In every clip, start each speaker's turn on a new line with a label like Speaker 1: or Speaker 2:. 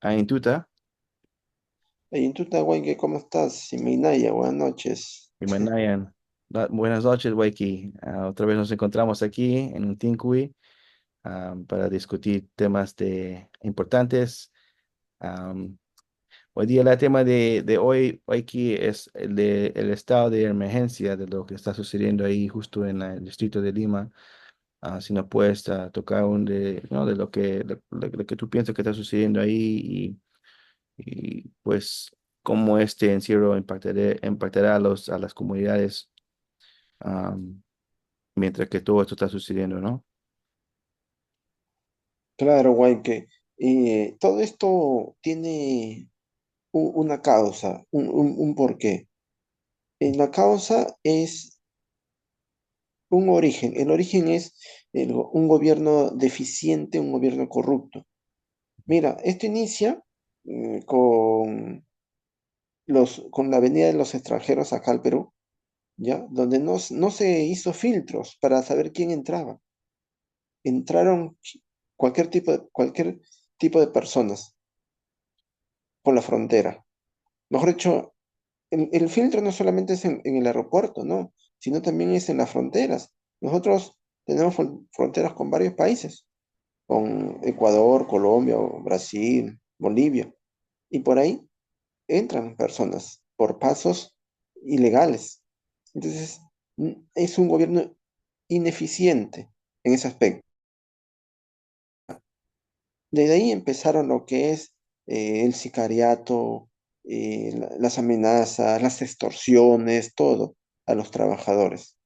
Speaker 1: Aintuta,
Speaker 2: Hey, en Tutahuanque, ¿cómo estás? Siminaya, buenas noches.
Speaker 1: Imanayan. Buenas noches, Waiki. Otra vez nos encontramos aquí en un Tinkui para discutir temas importantes. Am, Hoy día el tema de hoy, Waiki, es el estado de emergencia de lo que está sucediendo ahí justo en el distrito de Lima. Si nos puedes tocar ¿no? de lo que tú piensas que está sucediendo ahí y pues cómo este encierro impactará a las comunidades am, mientras que todo esto está sucediendo, ¿no?
Speaker 2: Claro, Huanque. Todo esto tiene una causa, un porqué. La causa es un origen. El origen es un gobierno deficiente, un gobierno corrupto. Mira, esto inicia con la venida de los extranjeros acá al Perú, ¿ya? Donde no se hizo filtros para saber quién entraba. Entraron cualquier tipo de personas por la frontera. Mejor dicho, el filtro no solamente es en el aeropuerto, ¿no? Sino también es en las fronteras. Nosotros tenemos fronteras con varios países, con Ecuador, Colombia, Brasil, Bolivia, y por ahí entran personas por pasos ilegales. Entonces, es un gobierno ineficiente en ese aspecto. Desde ahí empezaron lo que es el sicariato, las amenazas, las extorsiones, todo a los trabajadores.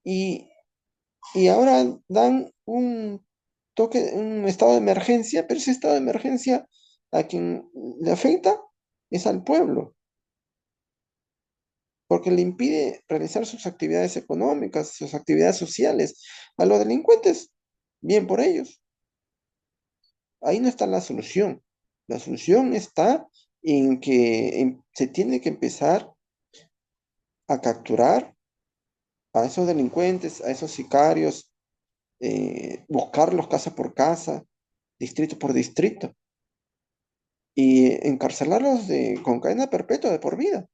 Speaker 2: Y, y ahora dan un estado de emergencia, pero ese estado de emergencia a quien le afecta es al pueblo, porque le impide realizar sus actividades económicas, sus actividades sociales. A los delincuentes, bien por ellos. Ahí no está la solución. La solución está en que se tiene que empezar a capturar a esos delincuentes, a esos sicarios, buscarlos casa por casa, distrito por distrito, y encarcelarlos con cadena perpetua de por vida.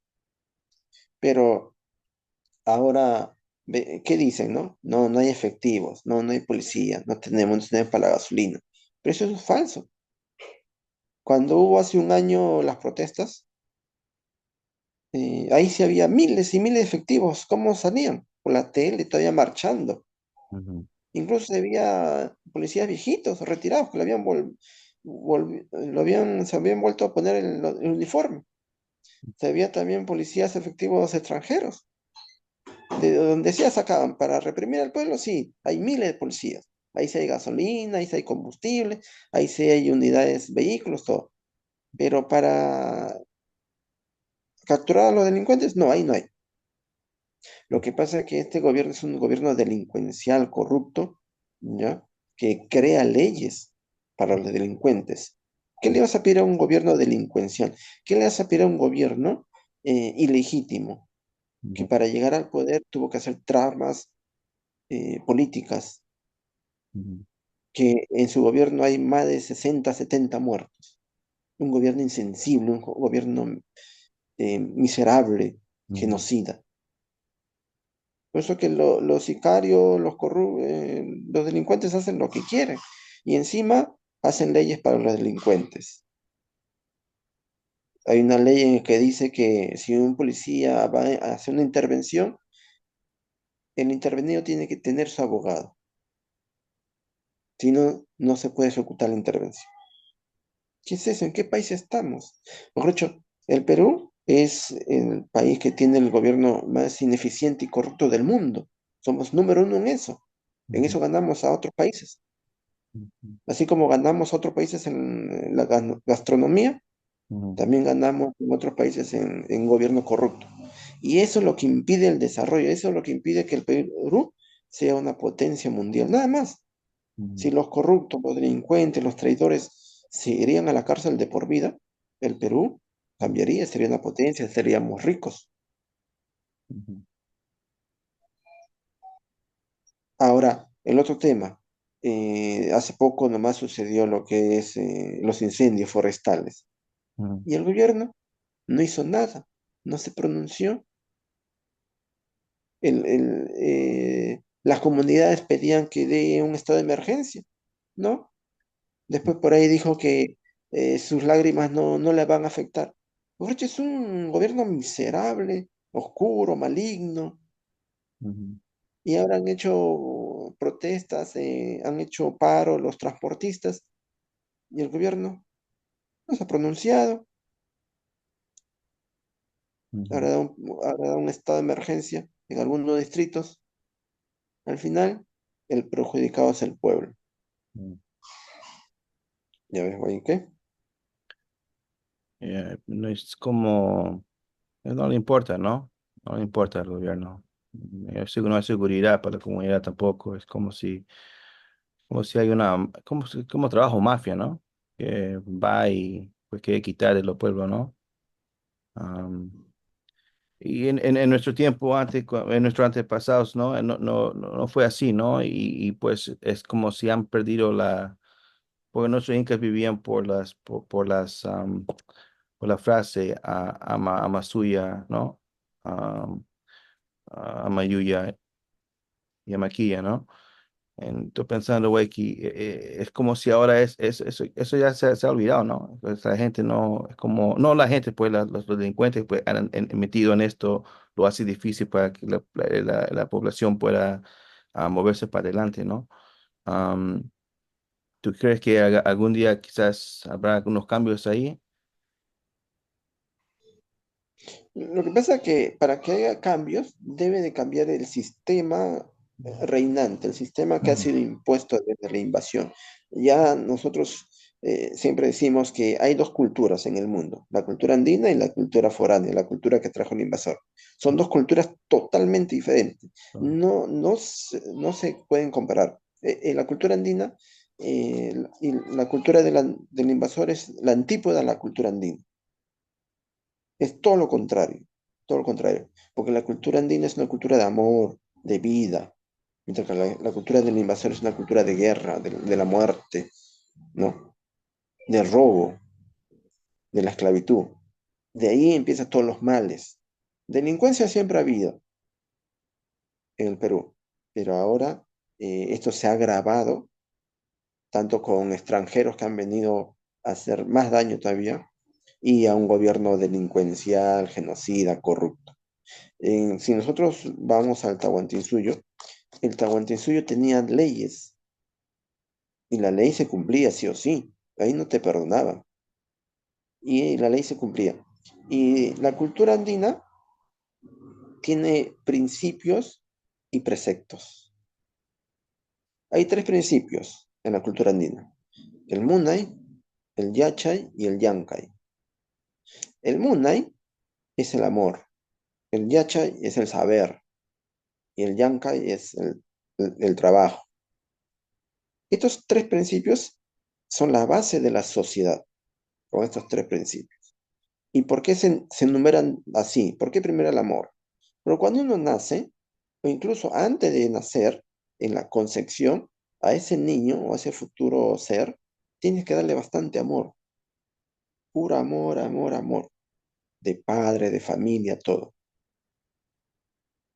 Speaker 2: Pero ahora, ¿qué dicen, no? No, no hay efectivos, no hay policía, no tenemos para la gasolina. Pero eso es falso. Cuando hubo hace un año las protestas, ahí sí había miles y miles de efectivos. ¿Cómo salían? Por la tele, todavía marchando.
Speaker 1: Ujú.
Speaker 2: Incluso había policías viejitos, retirados, que se habían vuelto a poner el uniforme. Se había también policías efectivos extranjeros. De donde sea sacaban para reprimir al pueblo, sí, hay miles de policías. Ahí sí hay gasolina, ahí sí hay combustible, ahí sí hay unidades, vehículos, todo. Pero para capturar a los delincuentes, no, ahí no hay. Lo que pasa es que este gobierno es un gobierno delincuencial, corrupto, ¿ya? Que crea leyes para los delincuentes. ¿Qué le vas a pedir a un gobierno delincuencial? ¿Qué le vas a pedir a un gobierno ilegítimo? Que
Speaker 1: Ujú.
Speaker 2: para llegar al poder tuvo que hacer tramas políticas,
Speaker 1: Ujú.
Speaker 2: que en su gobierno hay más de 60, 70 muertos. Un gobierno insensible, un gobierno miserable,
Speaker 1: Ujú.
Speaker 2: genocida. Por eso que los sicarios, los delincuentes hacen lo que quieren y encima hacen leyes para los delincuentes. Hay una ley en que dice que si un policía va a hacer una intervención, el intervenido tiene que tener su abogado. Si no, no se puede ejecutar la intervención. ¿Qué es eso? ¿En qué país estamos? Mejor dicho, el Perú es el país que tiene el gobierno más ineficiente y corrupto del mundo. Somos número uno en eso. En
Speaker 1: Ujú.
Speaker 2: eso ganamos a otros países.
Speaker 1: Ujú.
Speaker 2: Así como ganamos a otros países en la gastronomía,
Speaker 1: Ujú.
Speaker 2: también ganamos en otros países en gobierno corrupto. Y eso es lo que impide el desarrollo, eso es lo que impide que el Perú sea una potencia mundial. Nada más.
Speaker 1: Ujú.
Speaker 2: Si los corruptos, los delincuentes, los traidores se irían a la cárcel de por vida, el Perú cambiaría, sería una potencia, seríamos ricos.
Speaker 1: Ujú.
Speaker 2: Ahora, el otro tema. Hace poco nomás sucedió lo que es los incendios forestales.
Speaker 1: ujú,
Speaker 2: Y el gobierno no hizo nada, no se pronunció. Las comunidades pedían que dé un estado de emergencia, ¿no? Después por ahí dijo que sus lágrimas no le van a afectar. Boric es un gobierno miserable, oscuro, maligno,
Speaker 1: ujú,
Speaker 2: y ahora han hecho protestas, han hecho paro los transportistas, y el gobierno no se ha pronunciado.
Speaker 1: ujú,
Speaker 2: Ahora da un estado de emergencia en algunos distritos. Al final, el perjudicado es el pueblo.
Speaker 1: ujú.
Speaker 2: ¿Ya ves, güey? ¿Qué?
Speaker 1: No es como, no le importa, ¿no? No le importa al gobierno. No hay seguridad para la comunidad tampoco. Es como si hay como trabajo mafia, ¿no? Que va y pues quiere quitar de los pueblos, ¿no? Am, y en nuestro tiempo antes, en nuestros antepasados, ¿no? No fue así, ¿no? Pues es como si han perdido porque nuestros incas vivían por la frase Amasuya, ¿no? Am, Amayuya y Amaquilla, ¿no? Estoy pensando, güey, que es como si ahora eso ya se ha olvidado, ¿no? Pues la gente no, es como, no la gente, pues los delincuentes pues, han metido en esto, lo hace difícil para que la población pueda moverse para adelante, ¿no? Am, ¿Tú crees que algún día quizás habrá algunos cambios ahí?
Speaker 2: Lo que pasa es que para que haya cambios, debe de cambiar el sistema reinante, el sistema que ha
Speaker 1: Ujú,
Speaker 2: sido impuesto desde la invasión. Ya nosotros siempre decimos que hay dos culturas en el mundo, la cultura andina y la cultura foránea, la cultura que trajo el invasor. Son dos culturas totalmente diferentes.
Speaker 1: ujú,
Speaker 2: No se pueden comparar. La cultura andina y la cultura del invasor es la antípoda a la cultura andina. Es todo lo contrario, porque la cultura andina es una cultura de amor, de vida, mientras que la cultura del invasor es una cultura de guerra, de la muerte, ¿no? Del robo, de la esclavitud. De ahí empiezan todos los males. Delincuencia siempre ha habido en el Perú, pero ahora esto se ha agravado tanto con extranjeros que han venido a hacer más daño todavía y a un gobierno delincuencial, genocida, corrupto. Si nosotros vamos al Tahuantinsuyo, el Tahuantinsuyo tenía leyes y la ley se cumplía sí o sí. Ahí no te perdonaban y la ley se cumplía. Y la cultura andina tiene principios y preceptos. Hay tres principios en la cultura andina: el Munay, el Yachay y el Yankay. El Munay es el amor, el Yachay es el saber y el Yankay es el trabajo. Estos tres principios son la base de la sociedad, con estos tres principios. ¿Y por qué se enumeran así? ¿Por qué primero el amor? Pero cuando uno nace, o incluso antes de nacer, en la concepción, a ese niño o a ese futuro ser, tienes que darle bastante amor, puro amor, amor, amor, de padre, de familia, todo.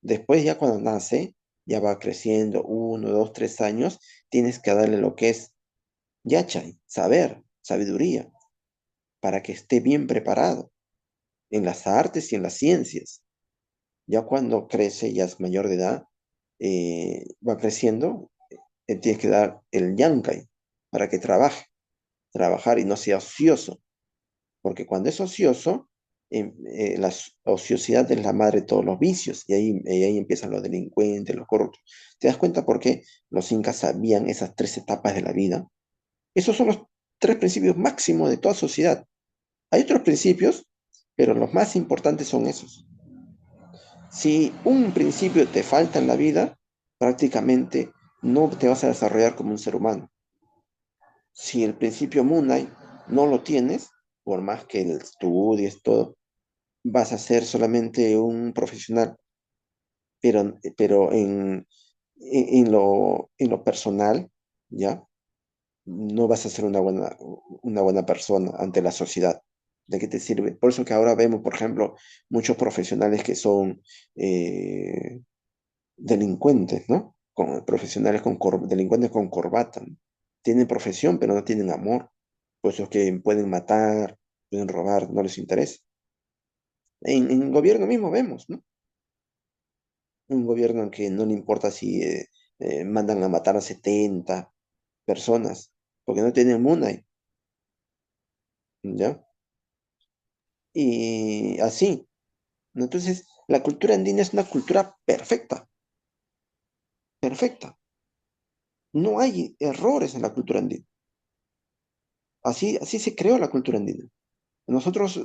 Speaker 2: Después ya cuando nace, ya va creciendo, 1, 2, 3 años, tienes que darle lo que es yachay, saber, sabiduría, para que esté bien preparado en las artes y en las ciencias. Ya cuando crece, ya es mayor de edad, va creciendo, tienes que dar el yankai para que trabajar y no sea ocioso, porque cuando es ocioso, la ociosidad es la madre de todos los vicios y ahí empiezan los delincuentes, los corruptos. ¿Te das cuenta por qué los incas sabían esas tres etapas de la vida? Esos son los tres principios máximos de toda sociedad. Hay otros principios, pero los más importantes son esos. Si un principio te falta en la vida, prácticamente no te vas a desarrollar como un ser humano. Si el principio Moonlight no lo tienes, por más que estudies todo, vas a ser solamente un profesional, pero en lo personal ¿ya? No vas a ser una buena persona ante la sociedad. ¿De qué te sirve? Por eso que ahora vemos, por ejemplo, muchos profesionales que son eh, delincuentes, ¿no? Profesionales delincuentes con corbata, ¿no? Tienen profesión, pero no tienen amor. Por eso es que pueden matar, pueden robar, no les interesa. En el gobierno mismo vemos, ¿no? Un gobierno en que no le importa si mandan a matar a 70 personas, porque no tienen MUNAI, ¿ya? Y así, ¿no? Entonces, la cultura andina es una cultura perfecta, perfecta. No hay errores en la cultura andina. Así se creó la cultura andina. Nosotros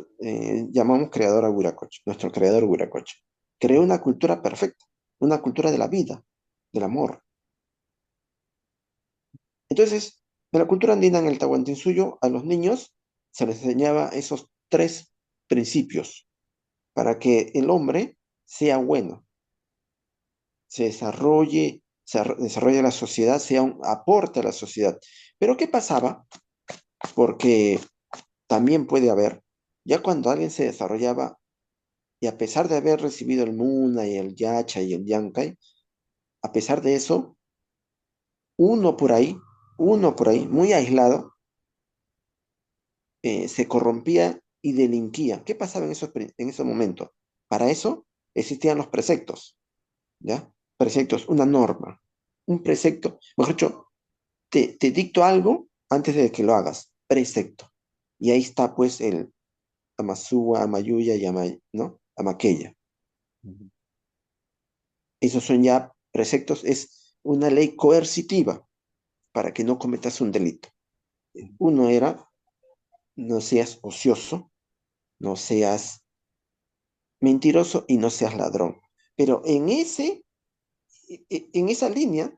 Speaker 2: llamamos creador a Huiracocha, nuestro creador Huiracocha. Creó una cultura perfecta, una cultura de la vida, del amor. Entonces, en la cultura andina, en el Tahuantinsuyo, a los niños se les enseñaba esos tres principios para que el hombre sea bueno, se desarrolle, desarrolle la sociedad, sea un aporte a la sociedad. Pero ¿qué pasaba? Porque también puede haber, ya cuando alguien se desarrollaba, y a pesar de haber recibido el Muna y el Yacha y el Yankay, a pesar de eso, uno por ahí, uno por ahí, muy aislado, se corrompía y delinquía. ¿Qué pasaba en esos momentos? Para eso existían los preceptos, ¿ya? Preceptos, una norma, un precepto, mejor dicho, te dicto algo antes de que lo hagas, precepto. Y ahí está pues el Amasúa, Amayuya y ¿no? Amaqueya.
Speaker 1: Ujú,
Speaker 2: Esos son ya preceptos, es una ley coercitiva para que no cometas un delito. Uno era, no seas ocioso, no seas mentiroso y no seas ladrón. Pero en esa línea,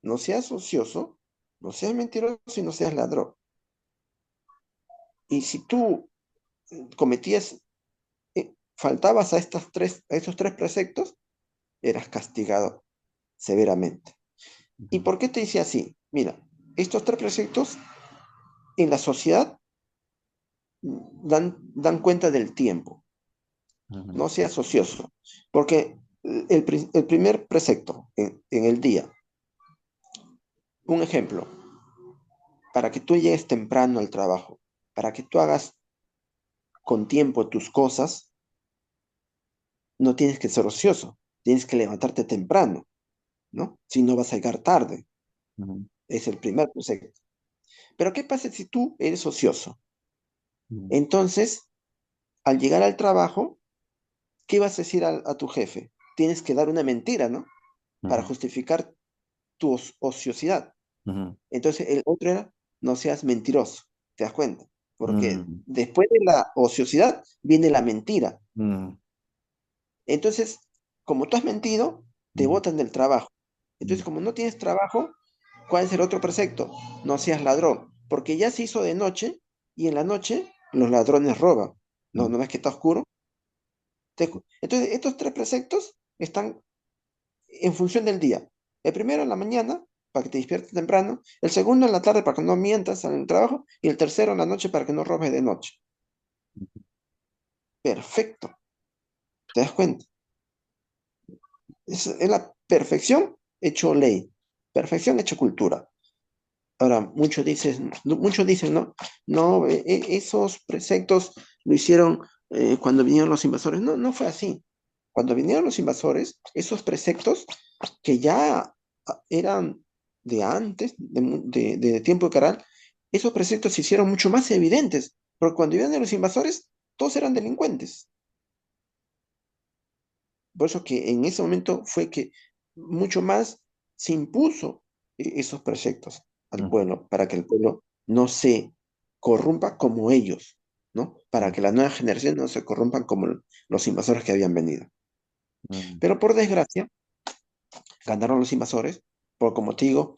Speaker 2: no seas ocioso, no seas mentiroso y no seas ladrón. Y si tú cometías, faltabas a estos tres preceptos, eras castigado severamente. ¿Y
Speaker 1: ujú,
Speaker 2: por qué te dice así? Mira, estos tres preceptos en la sociedad dan cuenta del tiempo.
Speaker 1: ujú,
Speaker 2: No seas ocioso. Porque el primer precepto en el día, un ejemplo, para que tú llegues temprano al trabajo, para que tú hagas con tiempo tus cosas, no tienes que ser ocioso, tienes que levantarte temprano, ¿no? Si no vas a llegar tarde,
Speaker 1: ujú,
Speaker 2: es el primer precepto. Pero ¿qué pasa si tú eres ocioso?
Speaker 1: ujú,
Speaker 2: Entonces, al llegar al trabajo, ¿qué vas a decir a tu jefe? Tienes que dar una mentira, ¿no? Para
Speaker 1: ujú,
Speaker 2: justificar tu ociosidad.
Speaker 1: ujú,
Speaker 2: Entonces, el otro era, no seas mentiroso, ¿te das cuenta? Porque
Speaker 1: ujú,
Speaker 2: después de la ociosidad viene la mentira.
Speaker 1: ujú,
Speaker 2: Entonces, como tú has mentido, te
Speaker 1: ujú,
Speaker 2: botan del trabajo.
Speaker 1: ujú,
Speaker 2: Entonces, como no tienes trabajo, ¿cuál es el otro precepto? No seas ladrón, porque ya se hizo de noche y en la noche los ladrones roban. No,
Speaker 1: ujú,
Speaker 2: no ves que está oscuro. Entonces, estos tres preceptos están en función del día. El primero en la mañana, para que te despiertes temprano. El segundo en la tarde, para que no mientas en el trabajo. Y el tercero en la noche, para que no robes de noche. Perfecto. ¿Te das cuenta? Es la perfección hecho ley. Perfección hecho cultura. Ahora, muchos dicen, ¿no? No, esos preceptos lo hicieron cuando vinieron los invasores. No, no fue así. Cuando vinieron los invasores, esos preceptos que ya eran de antes, de tiempo de Caral, esos preceptos se hicieron mucho más evidentes, porque cuando vinieron los invasores, todos eran delincuentes. Por eso que en ese momento fue que mucho más se impuso esos preceptos al
Speaker 1: ujú,
Speaker 2: pueblo, para que el pueblo no se corrompa como ellos, ¿no? Para
Speaker 1: ujú,
Speaker 2: que las nuevas generaciones no se corrompan como los invasores que habían venido.
Speaker 1: ujú,
Speaker 2: Pero por desgracia, ganaron los invasores, porque como te digo,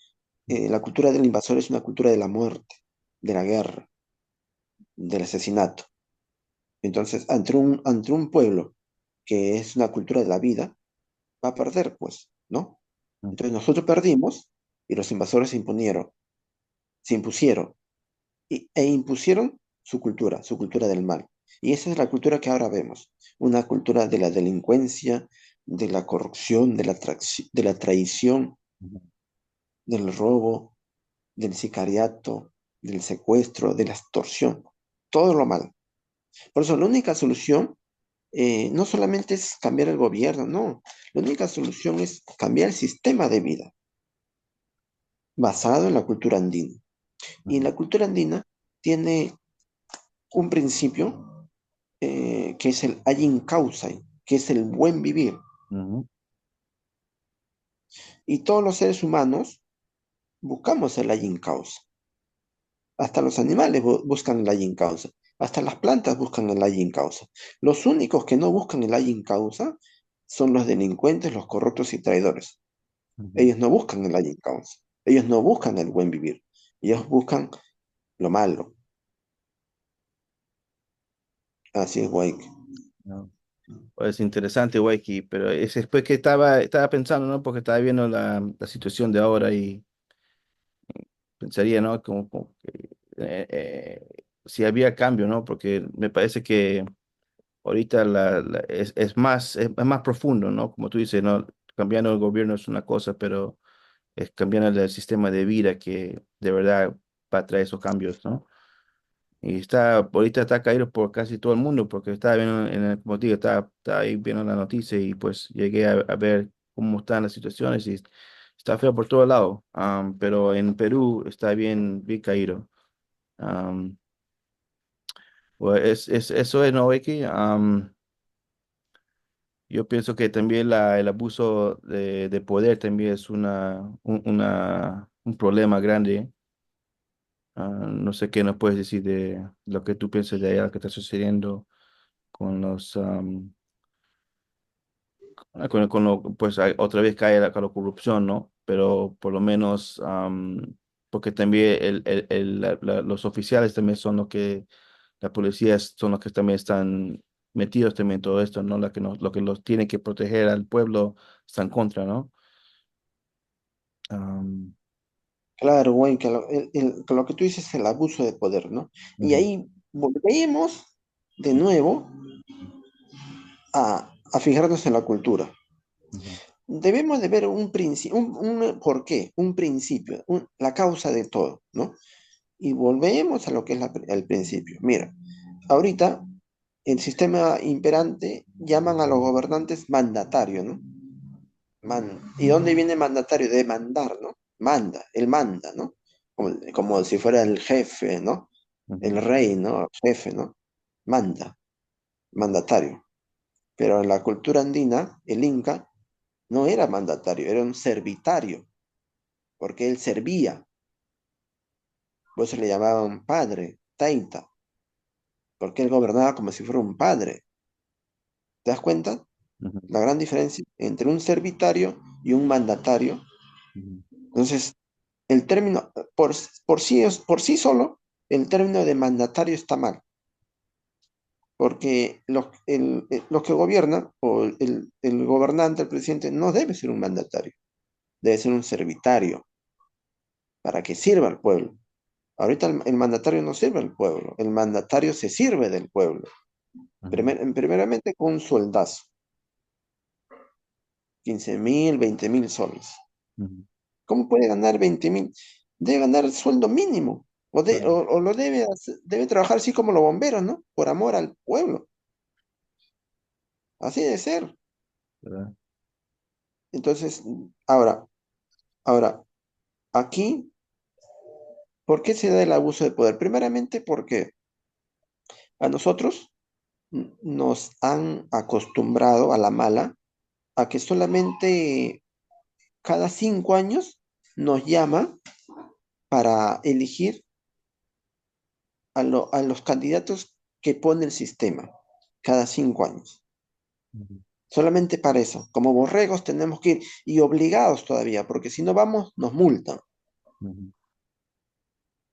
Speaker 2: la cultura del invasor es una cultura de la muerte, de la guerra, del asesinato. Entonces, ante un pueblo que es una cultura de la vida, va a perder, pues, ¿no?
Speaker 1: ujú,
Speaker 2: Entonces nosotros perdimos, y los invasores se impusieron e impusieron su cultura del mal. Y esa es la cultura que ahora vemos, una cultura de la delincuencia, de la corrupción, de la traición,
Speaker 1: ujú,
Speaker 2: del robo, del sicariato, del secuestro, de la extorsión, todo lo mal. Por eso la única solución no solamente es cambiar el gobierno, no. La única solución es cambiar el sistema de vida basado en la cultura andina. Y
Speaker 1: ujú,
Speaker 2: la cultura andina tiene un principio que es el ayin kawsay, que es el buen vivir.
Speaker 1: ujú,
Speaker 2: Y todos los seres humanos buscamos el ayin kawsay. Hasta los animales buscan el ayin kawsay. Hasta las plantas buscan el ayin kawsay. Los únicos que no buscan el ayin kawsay son los delincuentes, los corruptos y traidores.
Speaker 1: ujú.
Speaker 2: Ellos no buscan el ayin kawsay. Ellos no buscan el buen vivir. Ellos buscan lo malo. Así es, Wake.
Speaker 1: No. Pues interesante, Waiki, pero es después que estaba pensando, ¿no? Porque estaba viendo la situación de ahora y pensaría, ¿no? Como que, si había cambio, ¿no? Porque me parece que ahorita es más profundo, ¿no? Como tú dices, ¿no? Cambiando el gobierno es una cosa, pero es cambiando el sistema de vida que de verdad va a traer esos cambios, ¿no? Y ahorita está caído por casi todo el mundo, porque estaba viendo, como te digo, estaba ahí viendo la noticia y pues llegué a ver cómo están las situaciones y está feo por todo lado. Pero en Perú está bien caído. Am, pues eso es, ¿no, Becky? Yo pienso que también el abuso de poder también es un problema grande. No sé qué nos puedes decir de lo que tú piensas de allá, lo que está sucediendo con pues otra vez cae la corrupción, ¿no? Pero por lo menos, porque también los oficiales también son los que, la policía son los que también están metidos también en todo esto, ¿no? Lo que los tiene que proteger al pueblo está en contra, ¿no? Am,
Speaker 2: Claro, Wayne, que lo que tú dices es el abuso de poder, ¿no? Y
Speaker 1: ujú,
Speaker 2: ahí volvemos de nuevo a fijarnos en la cultura.
Speaker 1: ujú,
Speaker 2: Debemos de ver un principio, un por qué, un principio, la causa de todo, ¿no? Y volvemos a lo que es el principio. Mira, ahorita el sistema imperante llaman a los gobernantes mandatarios, ¿no? ¿Y dónde viene mandatario? De mandar, ¿no? Manda, él manda, ¿no? Como si fuera el jefe, ¿no?
Speaker 1: ujú,
Speaker 2: El rey, ¿no? Jefe, ¿no? Manda, mandatario. Pero en la cultura andina, el inca no era mandatario, era un servitario, porque él servía. Por eso le llamaban padre, taita, porque él gobernaba como si fuera un padre. ¿Te das cuenta?
Speaker 1: ujú,
Speaker 2: La gran diferencia entre un servitario y un mandatario.
Speaker 1: ujú,
Speaker 2: Entonces, el término, por sí solo, el término de mandatario está mal, porque los que gobiernan, o el gobernante, el presidente, no debe ser un mandatario, debe ser un servitario para que sirva al pueblo. Ahorita el mandatario no sirve al pueblo, el mandatario se sirve del pueblo,
Speaker 1: ujú,
Speaker 2: primeramente con un sueldazo, 15.000, 20.000 soles.
Speaker 1: ujú.
Speaker 2: ¿Cómo puede ganar 20.000? Debe ganar el sueldo mínimo.
Speaker 1: Claro,
Speaker 2: O lo debe trabajar así como los bomberos, ¿no? Por amor al pueblo. Así debe ser.
Speaker 1: ¿verdad?
Speaker 2: Entonces, ahora, aquí, ¿por qué se da el abuso de poder? Primeramente porque a nosotros nos han acostumbrado a la mala a que solamente cada 5 años nos llama para elegir a los candidatos que pone el sistema. Cada 5 años.
Speaker 1: Ujú,
Speaker 2: Solamente para eso. Como borregos tenemos que ir y obligados todavía, porque si no vamos, nos multan.
Speaker 1: ujú,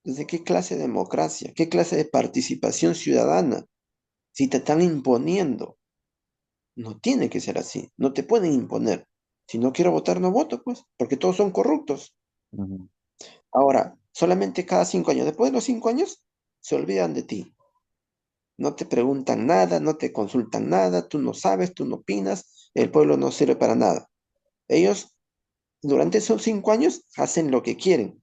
Speaker 2: Entonces, ¿qué clase de democracia? ¿Qué clase de participación ciudadana? Si te están imponiendo, no tiene que ser así. No te pueden imponer. Si no quiero votar, no voto, pues, porque todos son corruptos.
Speaker 1: ujú,
Speaker 2: Ahora, solamente cada 5 años. Después de los 5 años, se olvidan de ti. No te preguntan nada, no te consultan nada, tú no sabes, tú no opinas, el pueblo no sirve para nada. Ellos, durante esos 5 años, hacen lo que quieren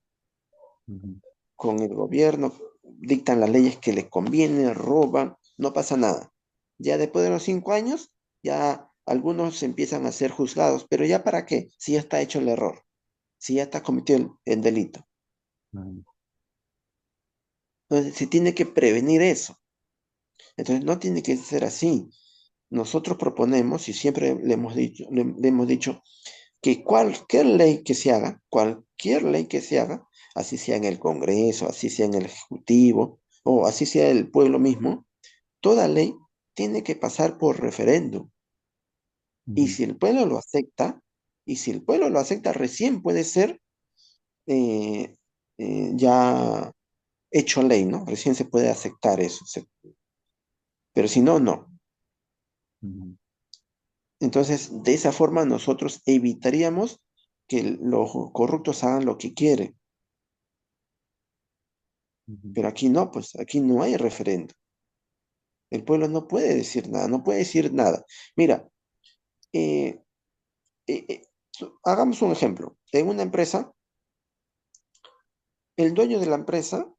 Speaker 1: ujú,
Speaker 2: con el gobierno, dictan las leyes que les conviene, roban, no pasa nada. Ya después de los 5 años, ya algunos empiezan a ser juzgados, pero ¿ya para qué? Si ya está hecho el error, si ya está cometido el delito.
Speaker 1: ujú,
Speaker 2: Entonces, se tiene que prevenir eso. Entonces, no tiene que ser así. Nosotros proponemos, y siempre le hemos dicho que cualquier ley que se haga, así sea en el Congreso, así sea en el Ejecutivo, o así sea el pueblo mismo, toda ley tiene que pasar por referéndum. Y
Speaker 1: ujú,
Speaker 2: si el pueblo lo acepta, recién puede ser eh, ya hecho ley, ¿no? Recién se puede aceptar eso. Pero si no, no.
Speaker 1: ujú,
Speaker 2: Entonces, de esa forma nosotros evitaríamos que los corruptos hagan lo que quieren.
Speaker 1: ujú,
Speaker 2: Pero aquí no, pues aquí no hay referéndum. El pueblo no puede decir nada, no puede decir nada. Mira, eh, hagamos un ejemplo. En una empresa, el dueño de la empresa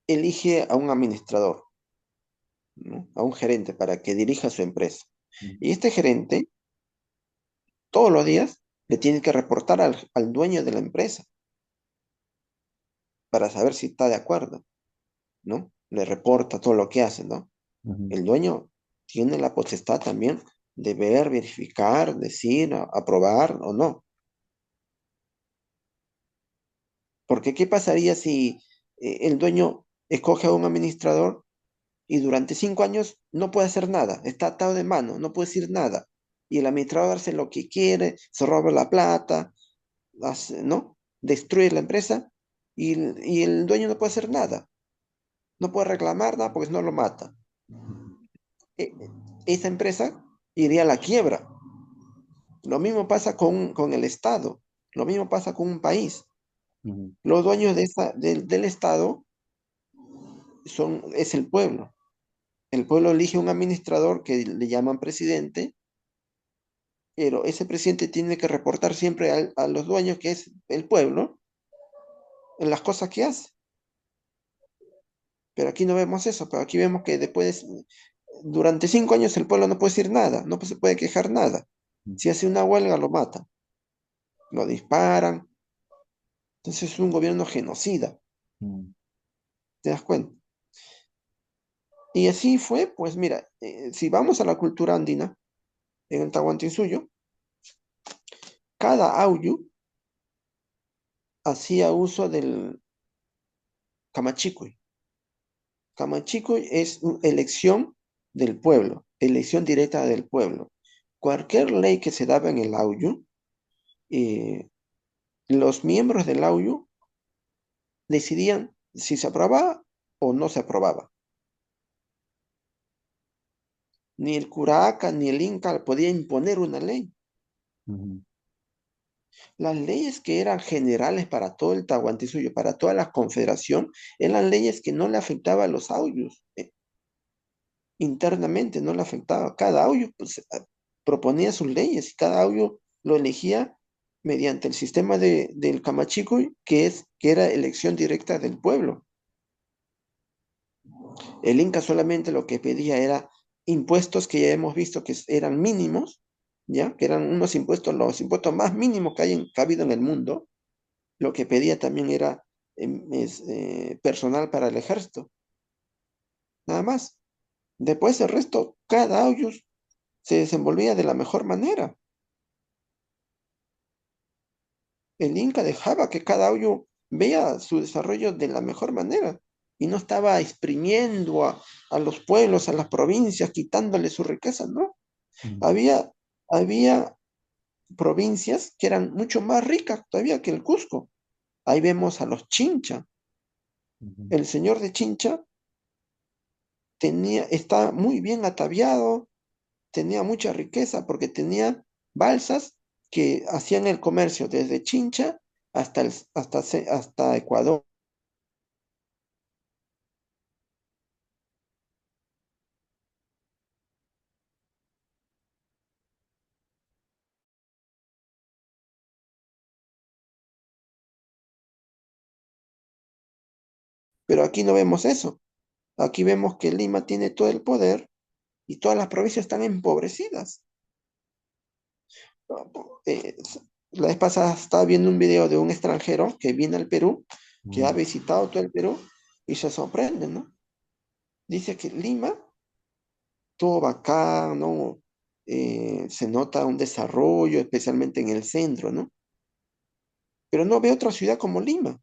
Speaker 2: elige a un administrador, ¿no? A un gerente para que dirija su empresa.
Speaker 1: ujú,
Speaker 2: Y este gerente, todos los días, le tiene que reportar al dueño de la empresa para saber si está de acuerdo, ¿no? Le reporta todo lo que hace, ¿no?
Speaker 1: ujú,
Speaker 2: El dueño tiene la potestad también de ver, verificar, decir, aprobar o no. Porque ¿qué pasaría si el dueño escoge a un administrador y durante 5 años no puede hacer nada? Está atado de mano, no puede decir nada. Y el administrador hace lo que quiere, se roba la plata, ¿no? Destruye la empresa y el dueño no puede hacer nada. No puede reclamar nada porque si no lo mata. E- Esa empresa iría a la quiebra. Lo mismo pasa con el Estado. Lo mismo pasa con un país.
Speaker 1: ujú,
Speaker 2: Los dueños del Estado es el pueblo. El pueblo elige un administrador que le llaman presidente, pero ese presidente tiene que reportar siempre a los dueños, que es el pueblo, en las cosas que hace. Pero aquí no vemos eso, pero aquí vemos que durante 5 años el pueblo no puede decir nada, no se puede quejar nada.
Speaker 1: ujú,
Speaker 2: Si hace una huelga, lo matan, lo disparan. Entonces es un gobierno genocida,
Speaker 1: ujú,
Speaker 2: ¿te das cuenta? Y así fue, pues mira, si vamos a la cultura andina, en el Tahuantinsuyo, cada auyu hacía uso del camachicuy. Camachicuy es elección del pueblo, elección directa del pueblo. Cualquier ley que se daba en el auyu, eh, los miembros del auyu decidían si se aprobaba o no se aprobaba. Ni el curaca ni el inca podía imponer una ley.
Speaker 1: ujú,
Speaker 2: Las leyes que eran generales para todo el Tahuantinsuyo, para toda la confederación, eran leyes que no le afectaban a los auyos. Internamente no le afectaba. Cada auyo pues, proponía sus leyes y cada auyo lo elegía mediante el sistema del Camachico, que era elección directa del pueblo. El Inca solamente lo que pedía era impuestos que ya hemos visto que eran mínimos, ¿ya? Que eran unos impuestos, los impuestos más mínimos que ha habido en el mundo. Lo que pedía también era personal para el ejército, nada más. Después el resto, cada auyo se desenvolvía de la mejor manera. El Inca dejaba que cada auyo vea su desarrollo de la mejor manera y no estaba exprimiendo a los pueblos, a las provincias, quitándole su riqueza, ¿no?
Speaker 1: ujú,
Speaker 2: Había provincias que eran mucho más ricas todavía que el Cusco. Ahí vemos a los Chincha.
Speaker 1: ujú,
Speaker 2: El señor de Chincha está muy bien ataviado, tenía mucha riqueza porque tenía balsas que hacían el comercio desde Chincha hasta Ecuador. Pero aquí no vemos eso. Aquí vemos que Lima tiene todo el poder y todas las provincias están empobrecidas. Eh, la vez pasada estaba viendo un video de un extranjero que viene al Perú, que ha
Speaker 1: Mm,
Speaker 2: visitado todo el Perú y se sorprende, ¿no? Dice que Lima, todo bacán, ¿no? Se nota un desarrollo, especialmente en el centro, ¿no? Pero no ve otra ciudad como Lima.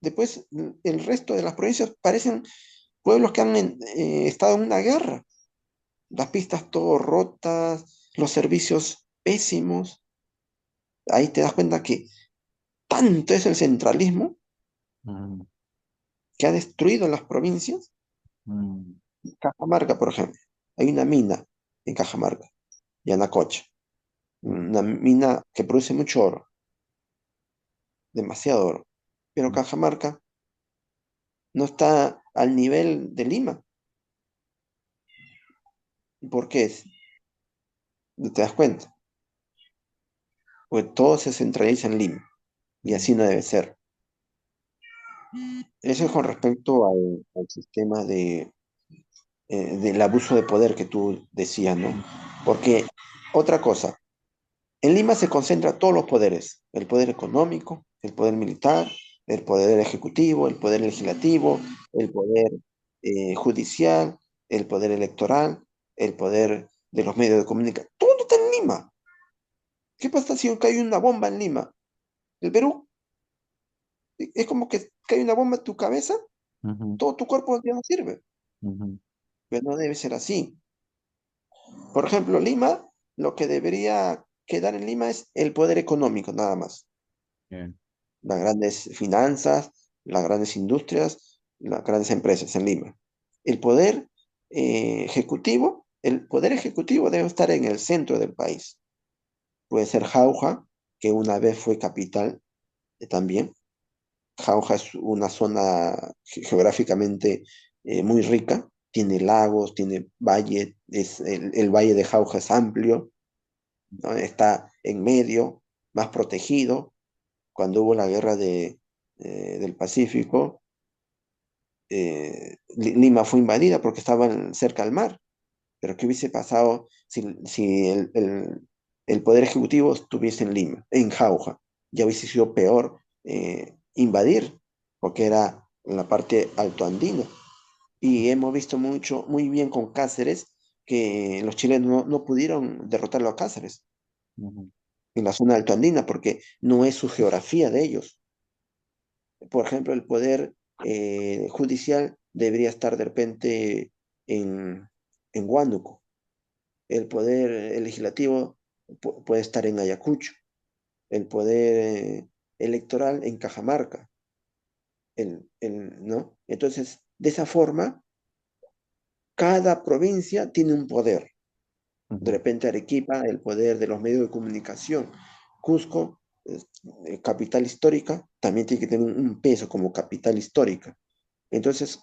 Speaker 2: Después, el resto de las provincias parecen pueblos que han estado en una guerra. Las pistas todo rotas, los servicios pésimos. Ahí te das cuenta que tanto es el centralismo
Speaker 1: mm,
Speaker 2: que ha destruido las provincias.
Speaker 1: mm,
Speaker 2: Cajamarca, por ejemplo. Hay una mina en Cajamarca, Yanacocha.
Speaker 1: mm,
Speaker 2: Una mina que produce mucho oro, demasiado oro. Pero
Speaker 1: mm,
Speaker 2: Cajamarca no está al nivel de Lima. ¿Por qué es? ¿No te das cuenta? Pues todo se centraliza en Lima y
Speaker 1: mm,
Speaker 2: así no debe ser. Eso es con respecto al sistema del abuso de poder que tú decías, ¿no?
Speaker 1: mm,
Speaker 2: Porque otra cosa, en Lima se concentran todos los poderes, el poder económico, el poder militar, el poder ejecutivo, el poder legislativo, el poder judicial, el poder electoral, el poder de los medios de comunicación. Todo está en Lima. ¿Qué pasa si cae una bomba en Lima? El Perú es como que cae una bomba en tu cabeza,
Speaker 1: ujú,
Speaker 2: todo tu cuerpo ya no sirve.
Speaker 1: ujú,
Speaker 2: Pero no debe ser así. Por ejemplo, Lima, lo que debería quedar en Lima es el poder económico, nada más.
Speaker 1: bien,
Speaker 2: Las grandes finanzas, las grandes industrias, las grandes empresas en Lima. El poder el poder ejecutivo debe estar en el centro del país. Puede ser Jauja, que una vez fue capital también. Jauja es una zona geográficamente muy rica, tiene lagos, tiene valle, el valle de Jauja es amplio, ¿no? Está en medio, más protegido. Cuando hubo la guerra del Pacífico, Lima fue invadida porque estaban cerca al mar. Pero ¿qué hubiese pasado si el poder ejecutivo estuviese en Lima, en Jauja? Ya hubiese sido peor invadir, porque era en la parte altoandina. Y hemos visto muy bien con Cáceres, que los chilenos no pudieron derrotarlo a Cáceres
Speaker 1: ujú,
Speaker 2: en la zona altoandina, porque no es su geografía de ellos. Por ejemplo, el poder judicial debería estar de repente en, en Huánuco. El poder legislativo puede estar en Ayacucho. El poder electoral en Cajamarca. ¿No? Entonces, de esa forma, cada provincia tiene un poder. De
Speaker 1: ujú,
Speaker 2: repente Arequipa, el poder de los medios de comunicación. Cusco, capital histórica, también tiene que tener un peso como capital histórica. Entonces,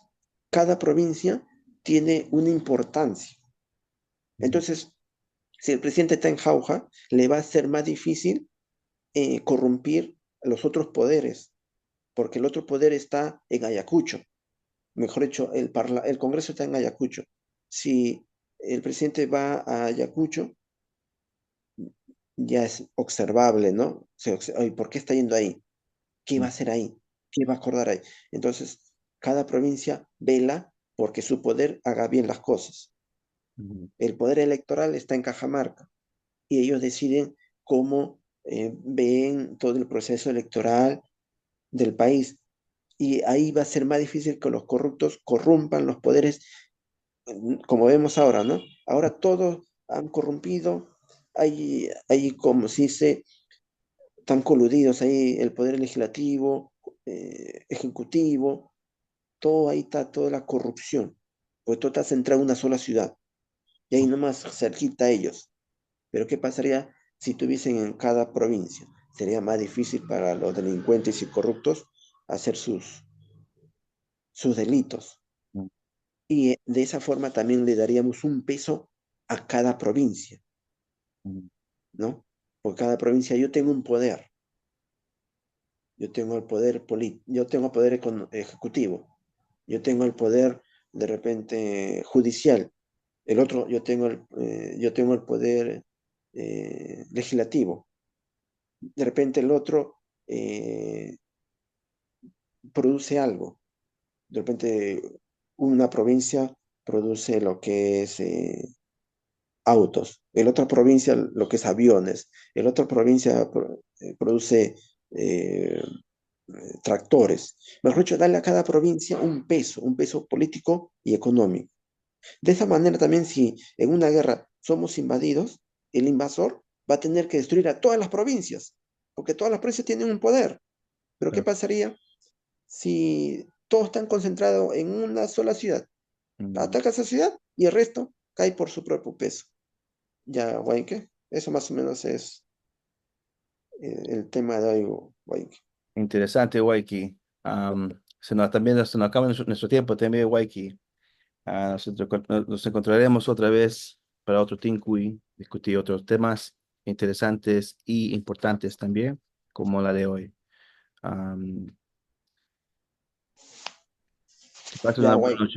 Speaker 2: cada provincia tiene una importancia.
Speaker 1: ujú,
Speaker 2: Entonces, si el presidente está en Jauja, le va a ser más difícil corrompir a los otros poderes, porque el otro poder está en Ayacucho. Mejor dicho, el Congreso está en Ayacucho. Si el presidente va a Ayacucho, ya es observable, ¿no? Ay, ¿por qué está yendo ahí? ¿Qué va a hacer ahí? ¿Qué va a acordar ahí? Entonces, cada provincia vela porque su poder haga bien las cosas.
Speaker 1: ujú,
Speaker 2: El poder electoral está en Cajamarca y ellos deciden cómo ven todo el proceso electoral del país. Y ahí va a ser más difícil que los corruptos corrompan los poderes, como vemos ahora, ¿no? Ahora todos han corrompido, hay como si se están coludidos ahí el poder legislativo, ejecutivo, todo ahí está, toda la corrupción, pues todo está centrado en una sola ciudad, y ahí nomás cerquita a ellos. Pero ¿qué pasaría si tuviesen en cada provincia. Sería más difícil para los delincuentes y corruptos hacer sus delitos.
Speaker 1: mm,
Speaker 2: Y de esa forma también le daríamos un peso a cada provincia,
Speaker 1: mm,
Speaker 2: ¿no? Por cada provincia yo tengo un poder, yo tengo el poder yo tengo el poder ejecutivo, yo tengo el poder de repente judicial, el otro yo tengo el poder legislativo, de repente el otro produce algo, de repente una provincia produce lo que es autos, en otra provincia lo que es aviones, en otra provincia produce eh, tractores. Mejor dicho, darle a cada provincia un peso político y económico. De esa manera también si en una guerra somos invadidos, el invasor va a tener que destruir a todas las provincias, porque todas las provincias tienen un poder. Pero ¿qué
Speaker 1: claro,
Speaker 2: pasaría si todos están concentrados en una sola ciudad?
Speaker 1: mm.
Speaker 2: Ataca esa ciudad y el resto cae por su propio peso. Ya, Waike. Eso más o menos es el tema de hoy, Waike.
Speaker 1: Interesante, Waiki. También se nos acaba nuestro tiempo también, Waiki. Nos encontraremos otra vez para otro Tinkui, discutir otros temas interesantes y importantes también, como la de hoy. Am, que pasen una
Speaker 2: Ya,
Speaker 1: buena
Speaker 2: Waike.
Speaker 1: noche.